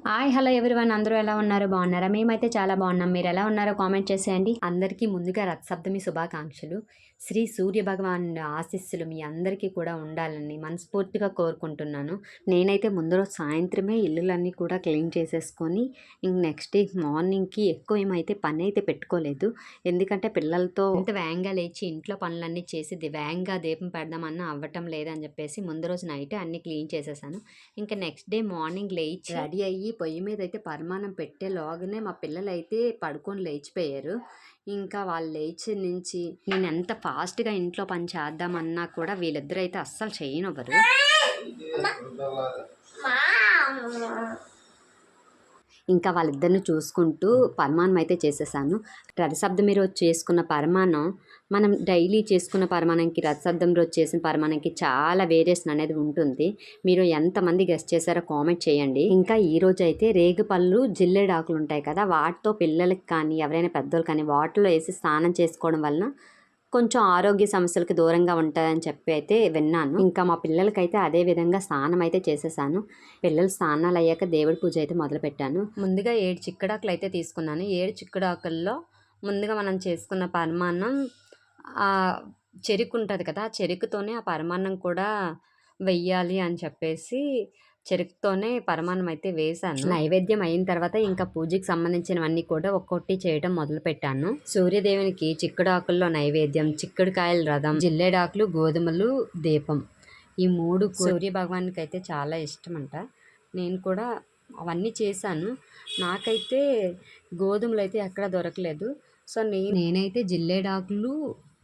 Hi hello everyone, అందరూ ఎలా ఉన్నారు? బాగున్నారా? మేమైతే చాలా బాగున్నాం. మీరు ఎలా ఉన్నారో కామెంట్ చేసేయండి. అందరికీ ముందుగా రథసప్తమి శుభాకాంక్షలు. శ్రీ సూర్య భగవాన్ ఆశీస్సులు మీ అందరికీ కూడా ఉండాలని మనస్ఫూర్తిగా కోరుకుంటున్నాను. నేనైతే ముందు రోజు సాయంత్రమే ఇల్లులన్నీ కూడా క్లీన్ చేసేసుకొని నెక్స్ట్ డే మార్నింగ్కి ఎక్కువ ఏమైతే పని అయితే పెట్టుకోలేదు. ఎందుకంటే పిల్లలతో ఇంత వేగంగా లేచి ఇంట్లో పనులన్నీ చేసి వేగంగా దీపం పెడదామన్నా అవ్వటం లేదని చెప్పేసి ముందు రోజు నైట్ అన్నీ క్లీన్ చేసేసాను. ఇంకా నెక్స్ట్ డే మార్నింగ్ లేచి రెడీ అయ్యి పొయ్యి మీద అయితే పరిమాణం పెట్టేలోగానే మా పిల్లలు అయితే పడుకొని లేచిపోయారు. ఇంకా వాళ్ళు లేచి నుంచి నేను ఎంత ఫాస్ట్గా ఇంట్లో పని చేద్దామన్నా కూడా వీళ్ళిద్దరూ అయితే అస్సలు చేయనివ్వరు. ఇంకా వాళ్ళిద్దరిని చూసుకుంటూ పరమాన్నం అయితే చేసేసాను. రథసప్తమి రోజు చేసుకున్న పరమాన్నం మనం డైలీ చేసుకున్న పరమాన్నంకి రథసప్తమి రోజు చేసిన పరమాన్నంకి చాలా వేరియేషన్ అనేది ఉంటుంది. మీరు ఎంతమంది గెస్ట్ చేశారో కామెంట్ చేయండి. ఇంకా ఈరోజు అయితే రేగుపళ్ళు జిల్లేడాకులు ఉంటాయి కదా, వాటితో పిల్లలకి కానీ ఎవరైనా పెద్దోళ్ళు కానీ వాటిలో వేసి స్నానం చేసుకోవడం వలన కొంచెం ఆరోగ్య సమస్యలకి దూరంగా ఉంటాయని చెప్పి అయితే విన్నాను. ఇంకా మా పిల్లలకైతే అదే విధంగా స్నానం అయితే చేసేసాను. పిల్లలు స్నానాలు అయ్యాక దేవుడి పూజ అయితే మొదలుపెట్టాను. ముందుగా 7 చిక్కడాకులు అయితే తీసుకున్నాను. 7 చిక్కడాకుల్లో ముందుగా మనం చేసుకున్న పరమాన్నం చెరుకు ఉంటుంది కదా, చెరుకుతోనే ఆ పరమాన్నం కూడా వెయ్యాలి అని చెప్పేసి చెరుకుతోనే పరమాన్నం అయితే వేశాను. నైవేద్యం అయిన తర్వాత ఇంకా పూజకి సంబంధించినవన్నీ కూడా ఒక్కొక్కటి చేయడం మొదలు పెట్టాను. సూర్యదేవునికి చిక్కుడాకుల్లో నైవేద్యం, చిక్కుడుకాయల రథం, జిల్లేడాకులు, గోధుమలు, దీపం, ఈ 3 సూర్య భగవానికి అయితే చాలా ఇష్టం అంట. నేను కూడా అవన్నీ చేశాను. నాకైతే గోధుమలు అయితే ఎక్కడ దొరకలేదు. సో నేనైతే జిల్లేడాకులు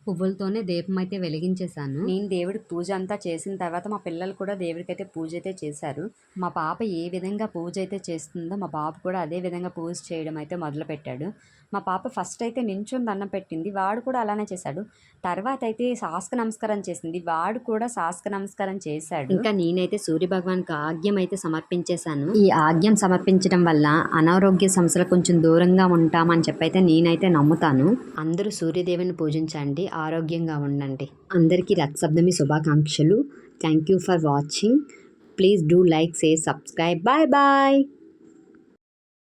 పువ్వులతోనే దీపం అయితే వెలిగించేశాను. నేను దేవుడికి పూజ అంతా చేసిన తర్వాత మా పిల్లలు కూడా దేవుడికి అయితే పూజ అయితే చేశారు. మా పాప ఏ విధంగా పూజ అయితే చేస్తుందో మా బాబు కూడా అదే విధంగా పూజ చేయడం అయితే మొదలు పెట్టాడు. మా పాప ఫస్ట్ అయితే నించుని దండం పెట్టింది, వాడు కూడా అలానే చేశాడు. తర్వాత అయితే శాస్త్ర నమస్కారం చేసింది, వాడు కూడా శాస్త్ర నమస్కారం చేశాడు. ఇంకా నేనైతే సూర్య భగవాన్కి ఆగ్యం అయితే సమర్పించేశాను. ఈ ఆగ్యం సమర్పించడం వల్ల అనారోగ్య సమస్యలు కొంచెం దూరంగా ఉంటామని చెప్పైతే నేనైతే నమ్ముతాను. అందరూ సూర్యదేవుని పూజించండి, ఆరోగ్యంగా ఉండండి. అందరికీ రథసప్తమి శుభాకాంక్షలు. Thank you for watching. Please do like, share, subscribe. Bye bye.